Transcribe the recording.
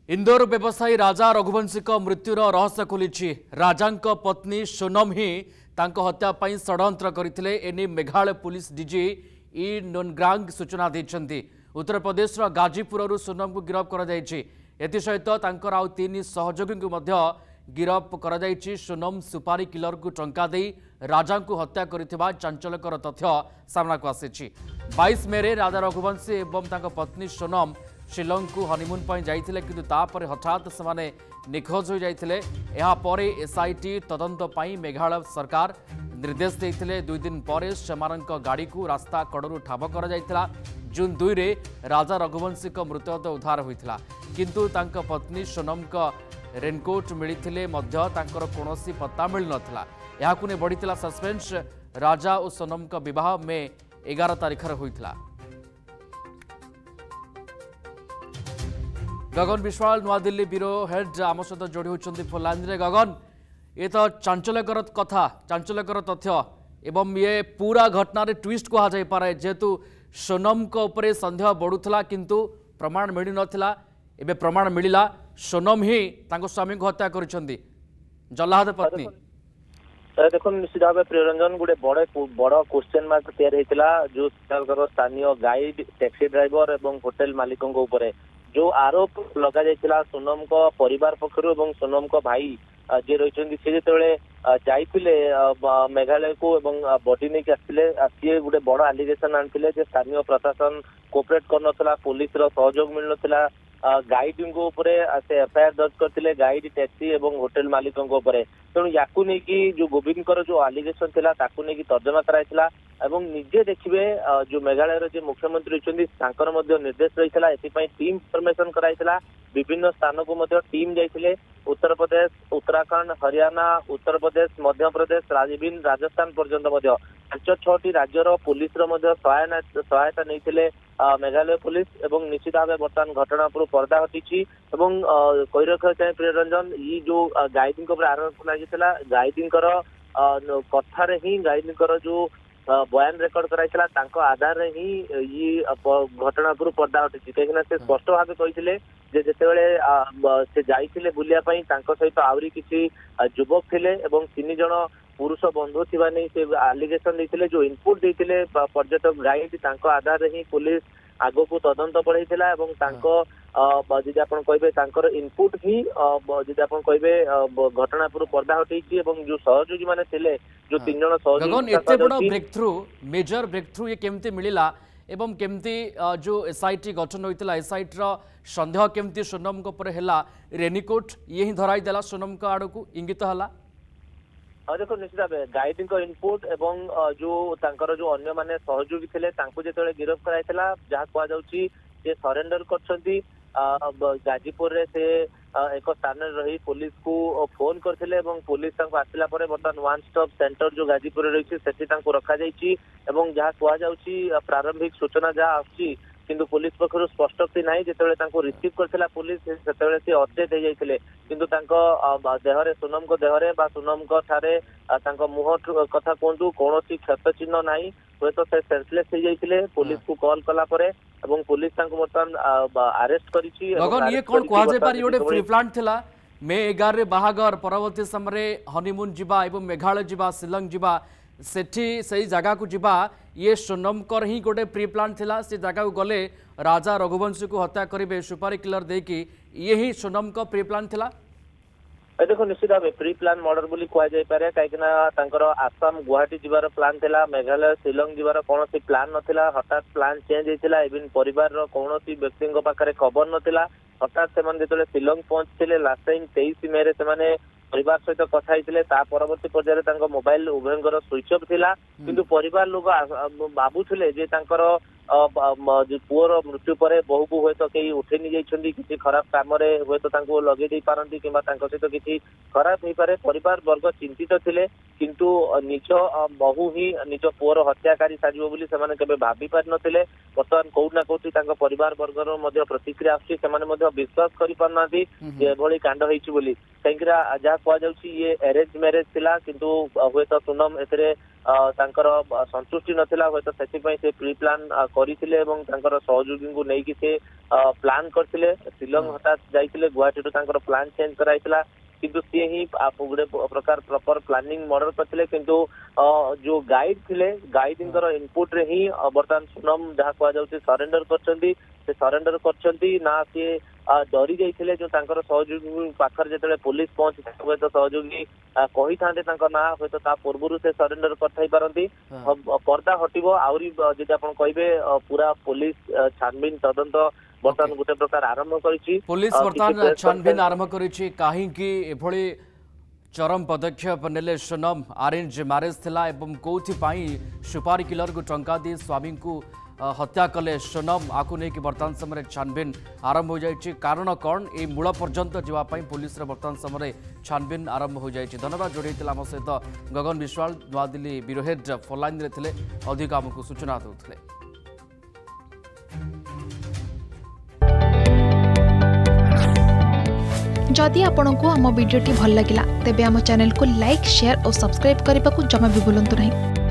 इंदौर व्यवसायी राजा रघुवंशी मृत्युर रहस्य खोली राजा पत्नी सोनम ही हत्या षड्यंत्र करते एने मेघालय पुलिस डीजी ई नोनग्रांग सूचना देते। उत्तर प्रदेश गाजीपुर सोनम को गिरफ्त कर सहित आउ तीन सहयोगी को गिरफ्त कर सोनम सुपारी किलर को टंका दे राजा को हत्या कर चांचल्यकर तथ्य सामना को आसी। 22 मे राजा रघुवंशी एवं पत्नी सोनम शिलंग को हनीमून जाइथिले किंतु तापर हठात से निखोज हो जाइथिले। यापरे एसआईटी तदंत पाई मेघालय सरकार निर्देश देइथिले। 2 दिन पर सेमानक गाड़ी को रास्ता कड़ू ठाब कर जाइथिला। जून 2 रे राजा रघुवंशी मृतदेह उद्धार होइथिला किंतु तांका पत्नी सोनम रेनकोट मिलिथिले मध्य तांकर कोनोसी पत्ता मिल नथिला। याकु ने बढ़िथिला सस्पेंस। राजा और सोनम विवाह मे 11 तारिख होइथिला। गगन विश्वाल नुआदिल्ली ब्यूरो हेड आम सहित जोड़ी होती फोन लाइन रे। गगन, ये तो चांचल्यकर कथा, चांचल्यकर तथ्य एवं ये पूरा घटना ट्विस्ट कह जापे जेहेतु सोनम को उपरे संदेह बढ़ुला किंतु प्रमाण मिल नाला। एबे प्रमाण मिलला सोनम ही स्वामी को हत्या करिसेंती जल्लाद पत्नी। देखो निश्चित भाव प्रियरंजन गोटे बड़ क्वेश्चन मार्क तैयार होता जो स्थानीय गाइड टैक्सी ड्राइवर और होटेल मालिकों ऊपर जो आरोप लगा जाइथिला सोनम को परिवार पक्षरु एवं सोनम को भाई जे रहिचंदी से जेतेबेले जाइथिले मेघालय को एवं बॉडी नहीं आसथिले सी गोटे बड़ एलिगेशन आनथिले जे स्थानीय प्रशासन कोऑपरेट करनथला, पुलिस रो सहयोग मिलनथला। गाइड को ऊपर से एफआईआर दर्ज करते गाइड टैक्सी एवं होटेल मालिकों ऊपर। तेणु या जो गोविंद जो आलिगेशन थिला ताकू नहीं तर्जमा कराइथिला एवं निजे देखिए जो मेघालय जो मुख्यमंत्री अच्छी निर्देश रही है टीम फॉर्मेशन कराइथिला। विभिन्न स्थान को टीम जाइथिले उत्तर प्रदेश, उत्तराखंड, हरियाणा, उत्तर प्रदेश, मध्य प्रदेश, राजस्थान पर्यंत 5-6टी राज्यर पुलिस सहायता नहीं मेघालय पुलिस एवं निश्चित भाव बर्तमान घटना पर पर्दा हटी। कही रखा चाहे प्रियरंजन ये जो गाइडिंग आरोप लगी गाइडिंग कथार ही गाइडिंग जो बयान रेकर्ड कराइला आधार ही ये घटना पर पर्दा हटी। कहीं से स्पष्ट भाव कही से जाइए बुलायापी सहित आहरी किसी युवक थे 3 जन पुरुष बंधु थी नहीं से आलिगेशन देते जो इनपुट देते पर्यटक गाइड आधार ही पुलिस आग को तदंत बढ़ाई जी आप कहे इनपुट ही जी आप कहे घटना पर पर्दा हटे जो सहयोगी मैंने जो 3 जन सहयोगी breakthrough major breakthrough ये केमती मिला एवं केमती जो एसआईटी गठन होता एसआईटी सन्देह केमती सोनम है रेनिकोट ये ही धराई देला सोनम आड़ को इंगित है। देखो निश्चित भाव गाइड इनपुट एवं जो जो अन्य माने सहयोगी थे जो गिरफ्त कराइला जहाँ कहुच्छी सरेंडर कर गाजीपुर से एक स्थान रही पुलिस को फोन करते पुलिस आसला बर्तमान वन स्टॉप सेंटर जो गाजीपुर रही रखा जहाँ कहुच्छी प्रारंभिक सूचना जहाँ आसी किंतु पुलिस पक्षर स्पष्टोक्ति ना जो रिसीव करथिला पुलिस से अपडेट हो जाइथिले किंतु देहरे सोनम को देहरे बा सोनम को ठारे मुह कथा कहतु कौन क्षत चिन्ह ना हे तो से सेंसलेस हो जाइथिले। पुलिस को कॉल कला परे एवं पुलिस बर्तमान अरेस्ट करिछि। ये कोन कहा जे पारी ओडे फ्री प्लान थिला मे 11 रे बाहागर परवर्ती समय हनीमून जिबा एवं मेघालय जिबा शिलंग जिबा सेठी सही जगह को जिबा ये सोनम कर ही गोटे प्री प्लान थिला। से जगह को गले राजा रघुवंशी को हत्या करेंगे सुपारी किलर देकी ये ही सोनम का प्री प्लान थिला। देखो निश्चित भाव प्री प्लान मर्डर बोली कहुपे कहीं आसाम गुवाहाटी जीवार प्लान थिला, मेघालय शिलंग जीवार कौन प्लान नथिला। हठात प्लान चेंज होता इवन परिवार कौन व्यक्ति पाखे खबर नथिला। हठात से शिलंग पहुंचते लास्ट टाइम 23 मे से परिवार सहित कथा होते परवर्ती पर्यायर मोबाइल उभयर स्विच अफ थिला किंतु परिवार लोग भावुले पुअर मृत्यु पर बहु को हूँ कई उठे नहीं जाइए किसी खराब कम हूँ तो लगे दे पारती कि सहित किसी खराब हो पारे परिवार वर्ग चिंतित थे किंतु निज बहु ही निज पुअर हत्याकारी साजिब बोली से भावी पारि नथिले। बर्तमान कौटना कौटी परिवार वर्गर प्रतिक्रिया आसुच्ची विश्वास करें कि कांड होती कहीं जहाँ कहुच्छी ये अरेंज मैरेज थिला किंतु हूँ तो सोनम ए संतुष्टि नथिला हूँ से प्री प्लान କରିଥିଲେ ଏବଂ ତାଙ୍କର ସହଯୋଗୀଙ୍କୁ ନେଇକି ସେ ପ୍ଲାନ୍ କରିଥିଲେ। ଶିଲଂ ହଠାତ୍ ଯାଇଥିଲେ, ଗୁଆହାଟୀରୁ ତାଙ୍କର ପ୍ଲାନ୍ ଚେଞ୍ଜ କରାଯାଇଥିଲା, କିନ୍ତୁ ସିଏ ହିଁ ଗୋଟେ ପ୍ରକାର ପ୍ରପର ପ୍ଲାନିଂ ମର୍ଡର କରିଥିଲେ। କିନ୍ତୁ ଯୋଉ ଗାଇଡ୍ ଥିଲେ, ଗାଇଡଙ୍କର ଇନପୁଟ ରେ ହିଁ ବର୍ତ୍ତମାନ ସୁନମ ଯାହା କୁହାଯାଉଛି ସରେଣ୍ଡର କରିଛନ୍ତି। ସେ ସରେଣ୍ଡର କରିଛନ୍ତି ନା ସିଏ ଡରି ଯାଇଥିଲେ? ଯୋଉ ତାଙ୍କର ସହଯୋଗୀ ପାଖରେ ଯେତେବେଳେ ପୋଲିସ ପହଞ୍ଚିଥିଲେ, ହୁଏତ ସହଯୋଗୀ କହିଥାନ୍ତେ ତାଙ୍କ ନାଁ, ହୁଏତ ତା ପୂର୍ବରୁ ସେ ସରେଣ୍ଡର କରିଥାଇ ପାରନ୍ତି। ପର୍ଦ୍ଦା ହଟିବ ଆହୁରି ଯଦି ଆପଣ କହିବେ ପୁରା ପୋଲିସ ଛାନବିନ ତଦନ୍ତ ବର୍ତ୍ତମାନ ଗୋଟେ ପ୍ରକାର ଆରମ୍ଭ କରିଛି। पुलिस बर्तमान छानबीन आरंभ करिछि काहेकि एभली चरम पदक्षेप नेले सोनम। अरेंज मैरेज थिला एवं कोथि पाई सुपारी किलर को टंका दी स्वामी को हत्या कले सोनम, आकु नहीं कि वर्तमान समय छानबीन आरंभ हो जाइछि। कारण कौन ए मूल पर्यंत जीवा पाई पुलिस रे वर्तमान समय छानबीन आरंभ हो जाइछि। धन्यवाद जोड़ैतिला आम सहित गगन विश्वाल नुआदिल्ली ब्यूरो हेड फोन लाइन रे थिले, अधिक आमको सूचना दउथिले। जदि आपंक आम भिडी भल लगा तेब आम चैनल को लाइक शेयर और सब्सक्राइब करने को जमा भी भूलु नहीं।